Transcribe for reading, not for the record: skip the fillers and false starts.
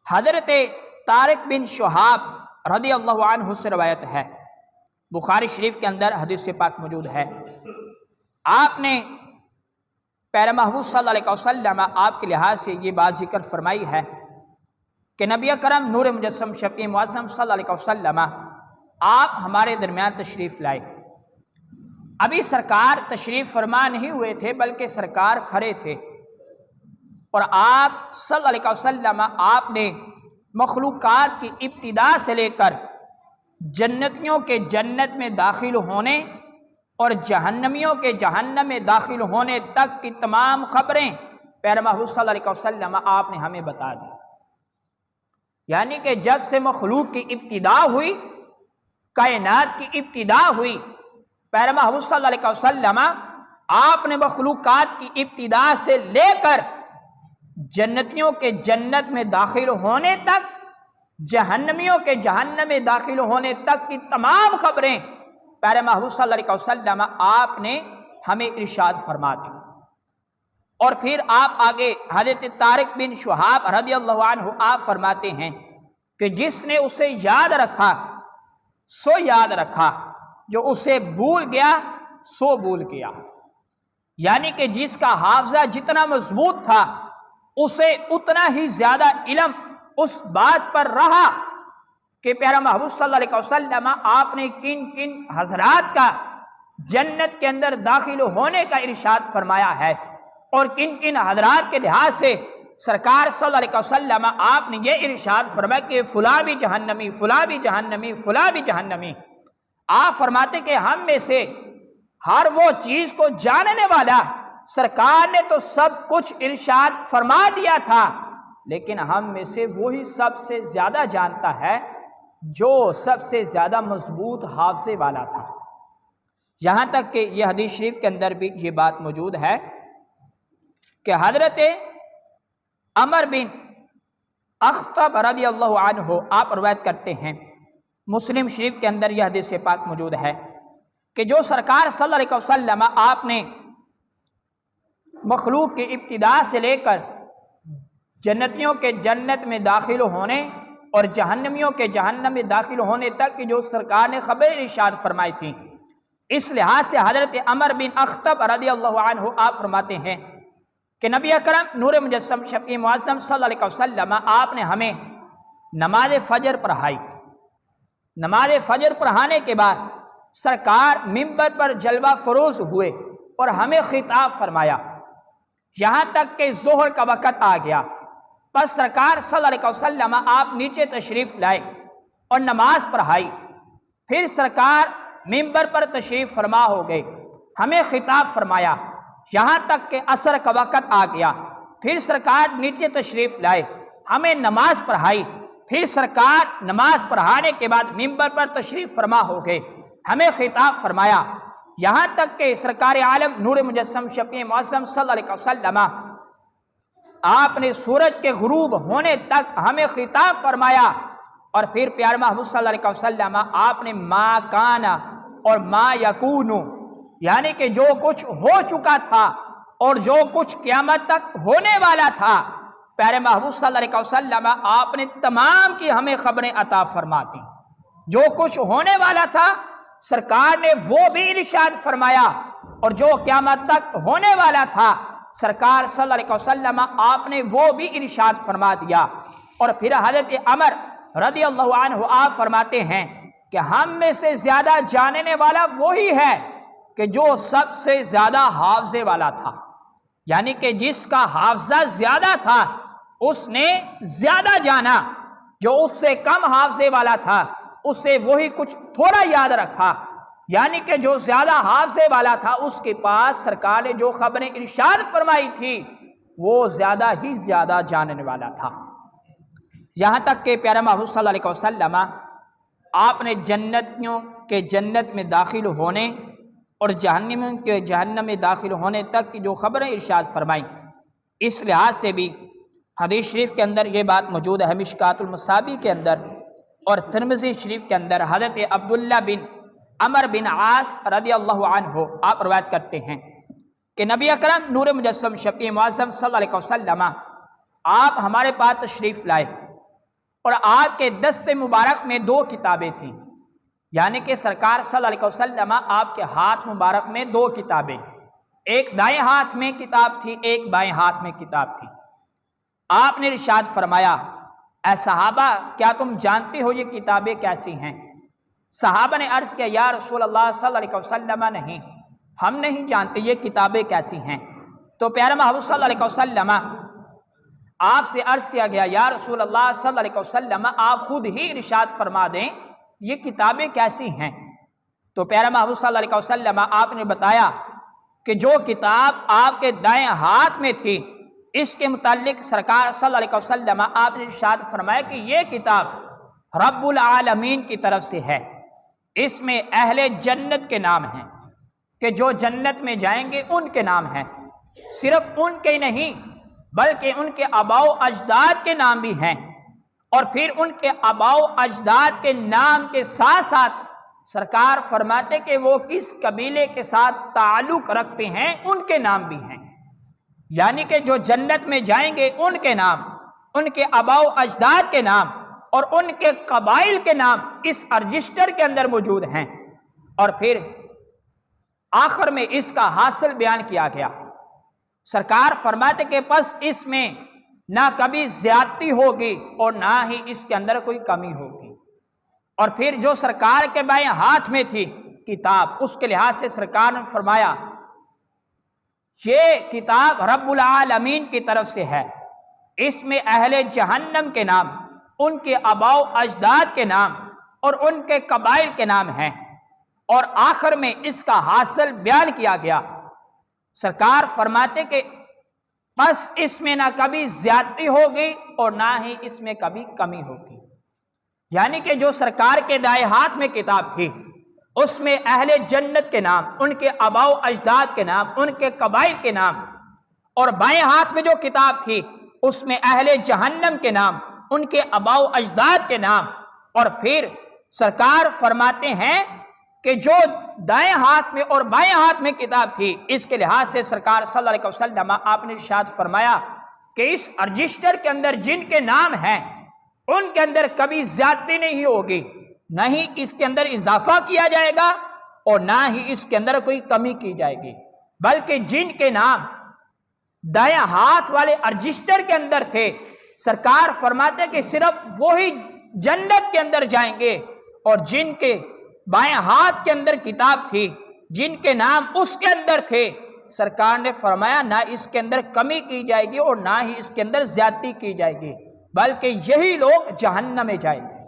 حضرت طارق بن شہاب رضی اللہ عنہ سے روایت ہے، بخاری شریف کے اندر حدیث پاک موجود ہے، آپ نے پیارے محبوب صلی اللہ علیہ وسلم آپ کے لحاظ سے یہ بات ذکر فرمائی ہے کہ نبی اکرم نور مجسم شفیع معظم صلی اللہ علیہ وسلم آپ ہمارے درمیان تشریف لائے۔ ابھی سرکار تشریف فرما نہیں ہوئے تھے بلکہ سرکار کھڑے تھے، اور آپ صلی اللہ علیہ وسلم آپ نے مخلوقات کی ابتدا سے لے کر جنتیوں کے جنت میں داخل ہونے اور جہنمیوں کے جہنم میں داخل ہونے تک کی تمام خبریں پیارے محبوب صلی اللہ علیہ وسلم آپ نے ہمیں بتا دی۔ یعنی کہ جب سے مخلوق کی ابتدا ہوئی، کائنات کی ابتدا ہوئی، پیارے محبوب صلی اللہ علیہ وسلم آپ نے مخلوقات کی ابتدا سے لے کر جنتیوں کے جنت میں داخل ہونے تک، جہنمیوں کے جہنم میں داخل ہونے تک کی تمام خبریں پیارے محبوب صلی اللہ علیہ وسلم آپ نے ہمیں ارشاد فرما دی۔ اور پھر آپ آگے حضرت طارق بن شہاب رضی اللہ عنہ آپ فرماتے ہیں کہ جس نے اسے یاد رکھا سو یاد رکھا، جو اسے بھول گیا سو بھول گیا۔ یعنی کہ جس کا حافظہ جتنا مضبوط تھا اسے اتنا ہی زیادہ علم اس بات پر رہا کہ پیارا محبوب صلی اللہ علیہ وسلم آپ نے کن کن حضرات کا جنت کے اندر داخل ہونے کا ارشاد فرمایا ہے، اور کن کن حضرات کے لحاظ سے سرکار صلی اللہ علیہ وسلم آپ نے یہ ارشاد فرمایا کہ فلاں بھی جہنمی، فلاں بھی جہنمی، فلاں بھی جہنمی۔ آپ فرماتے کہ ہم میں سے ہر وہ چیز کو جاننے والا سرکار نے تو سب کچھ ارشاد فرما دیا تھا، لیکن ہم میں سے وہی سب سے زیادہ جانتا ہے جو سب سے زیادہ مضبوط حافظے والا تھا۔ یہاں تک کہ یہ حدیث شریف کے اندر بھی یہ بات موجود ہے کہ حضرت عمر بن اخطب رضی اللہ عنہ آپ روایت کرتے ہیں، مسلم شریف کے اندر یہ حدیث پاک موجود ہے کہ جو سرکار صلی اللہ علیہ وسلم آپ نے مخلوق کی ابتدا سے لے کر جنتیوں کے جنت میں داخل ہونے اور جہنمیوں کے جہنم میں داخل ہونے تک کی جو سرکار نے خبر ارشاد فرمائی تھی، اس لحاظ سے حضرت عمر بن اخطب رضی اللہ عنہ آپ فرماتے ہیں کہ نبی اکرم نور مجسم شفیع معظم صلی اللہ علیہ وسلم آپ نے ہمیں نماز فجر پڑھائی۔ نماز فجر پڑھانے کے بعد سرکار منبر پر جلوہ فروز ہوئے اور ہمیں خطاب فرمایا، یہاں تک کہ ظہر کا وقت آ گیا۔ پس سرکار صلی اللہ علیہ وسلم آپ نیچے تشریف لائے اور نماز پڑھائی، پھر سرکار منبر پر تشریف فرما ہو گئے، ہمیں خطاب فرمایا، یہاں تک کہ عصر کا وقت آ گیا۔ پھر سرکار نیچے تشریف لائے، ہمیں نماز پڑھائی، پھر سرکار نماز پڑھانے کے بعد منبر پر تشریف فرما ہو گئے، ہمیں خطاب فرمایا، یہاں تک کہ سرکار عالم نور مجسم شفیع معظم صلی اللہ علیہ وسلم آپ نے سورج کے غروب ہونے تک ہمیں خطاب فرمایا، اور پھر پیارے محبوب صلی اللہ علیہ وسلم آپ نے ما کانا اور ما یکون، یعنی کہ جو کچھ ہو چکا تھا اور جو کچھ قیامت تک ہونے والا تھا، پیارے محبوب صلی اللہ علیہ وسلم آپ نے تمام کی ہمیں خبریں عطا فرما دیں۔ جو کچھ ہونے والا تھا سرکار نے وہ بھی ارشاد فرمایا، اور جو قیامت تک ہونے والا تھا سرکار صلی اللہ علیہ وسلم آپ نے وہ بھی ارشاد فرما دیا۔ اور پھر حضرت عمر رضی اللہ عنہ آپ فرماتے ہیں کہ ہم میں سے زیادہ جاننے والا وہی ہے کہ جو سب سے زیادہ حافظے والا تھا، یعنی کہ جس کا حافظہ زیادہ تھا اس نے زیادہ جانا، جو اس سے کم حافظے والا تھا اس سے وہی کچھ تھوڑا یاد رکھا، یعنی کہ جو زیادہ حافظے والا تھا اس کے پاس سرکار نے جو خبریں ارشاد فرمائی تھی وہ زیادہ ہی زیادہ جاننے والا تھا۔ یہاں تک کہ پیارے محبوب صلی اللہ علیہ وسلم آپ نے جنتیوں کے جنت میں داخل ہونے اور جہنمیوں کے جہنم میں داخل ہونے تک کی جو خبریں ارشاد فرمائیں، اس لحاظ سے بھی حدیث شریف کے اندر یہ بات موجود ہے، مشکات المصابیح کے اندر اور ترمذی شریف کے اندر حضرت عبداللہ بن عمر بن عاص رضی اللہ عنہ آپ روایت کرتے ہیں کہ نبی اکرم نور مجسم شفیع معظم صلی اللہ علیہ وسلم آپ ہمارے پاس تشریف لائے، اور آپ کے دست مبارک میں 2 کتابیں تھیں، یعنی کہ سرکار صلی اللہ علیہ وسلم آپ کے ہاتھ مبارک میں 2 کتابیں، ایک دائیں ہاتھ میں کتاب تھی، ایک بائیں ہاتھ میں کتاب تھی۔ آپ نے ارشاد فرمایا اے صحابہ کیا تم جانتے ہو یہ کتابیں کیسی ہیں؟ صحابہ نے عرض کیا یا رسول اللہ صلی اللہ علیہ وسلم نہیں، ہم نہیں جانتے یہ کتابیں کیسی ہیں۔ تو پیارے محبوب صلی اللہ علیہ وسلم آپ سے عرض کیا گیا یا رسول اللہ صلی اللہ علیہ وسلم آپ خود ہی ارشاد فرما دیں یہ کتابیں کیسی ہیں۔ تو پیارے محبوب صلی اللہ علیہ وسلم آپ نے بتایا کہ جو کتاب آپ کے دائیں ہاتھ میں تھی اس کے متعلق سرکار صلی اللہ علیہ وسلم آپ نے ارشاد فرمایا کہ یہ کتاب رب العالمین کی طرف سے ہے، اس میں اہل جنت کے نام ہیں کہ جو جنت میں جائیں گے ان کے نام ہیں، صرف ان کے نہیں بلکہ ان کے آباء و اجداد کے نام بھی ہیں، اور پھر ان کے آباء و اجداد کے نام کے ساتھ ساتھ سرکار فرماتے کہ وہ کس قبیلے کے ساتھ تعلق رکھتے ہیں ان کے نام بھی ہیں، یعنی کہ جو جنت میں جائیں گے ان کے نام، ان کے آباء و اجداد کے نام اور ان کے قبائل کے نام اس رجسٹر کے اندر موجود ہیں۔ اور پھر آخر میں اس کا حاصل بیان کیا گیا، سرکار فرماتے کہ پس اس میں نہ کبھی زیادتی ہوگی اور نہ ہی اس کے اندر کوئی کمی ہوگی۔ اور پھر جو سرکار کے بائیں ہاتھ میں تھی کتاب اس کے لحاظ سے سرکار نے فرمایا یہ کتاب رب العالمین کی طرف سے ہے، اس میں اہل جہنم کے نام، ان کے آباء و اجداد کے نام اور ان کے قبائل کے نام ہیں۔ اور آخر میں اس کا حاصل بیان کیا گیا، سرکار فرماتے کہ بس اس میں نہ کبھی زیادتی ہوگی اور نہ ہی اس میں کبھی کمی ہوگی، یعنی کہ جو سرکار کے دائیں ہاتھ میں کتاب تھی اس میں اہل جنت کے نام، ان کے آباء و اجداد کے نام، ان کے قبائل کے نام، اور بائیں ہاتھ میں جو کتاب تھی اس میں اہل جہنم کے نام، ان کے آباء و اجداد کے نام۔ اور پھر سرکار فرماتے ہیں کہ جو دائیں ہاتھ میں اور بائیں ہاتھ میں کتاب تھی اس کے لحاظ سے سرکار صلی اللہ علیہ وسلم آپ نے ارشاد فرمایا کہ اس رجسٹر کے اندر جن کے نام ہیں ان کے اندر کبھی زیادتی نہیں ہوگی، نہ ہی اس کے اندر اضافہ کیا جائے گا اور نہ ہی اس کے اندر کوئی کمی کی جائے گی، بلکہ جن کے نام دائیں ہاتھ والے رجسٹر کے اندر تھے سرکار فرماتے کہ صرف وہی جنت کے اندر جائیں گے، اور جن کے بائیں ہاتھ کے اندر کتاب تھی جن کے نام اس کے اندر تھے سرکار نے فرمایا نہ اس کے اندر کمی کی جائے گی اور نہ ہی اس کے اندر زیادتی کی جائے گی، بلکہ یہی لوگ جہنم میں جائیں گے۔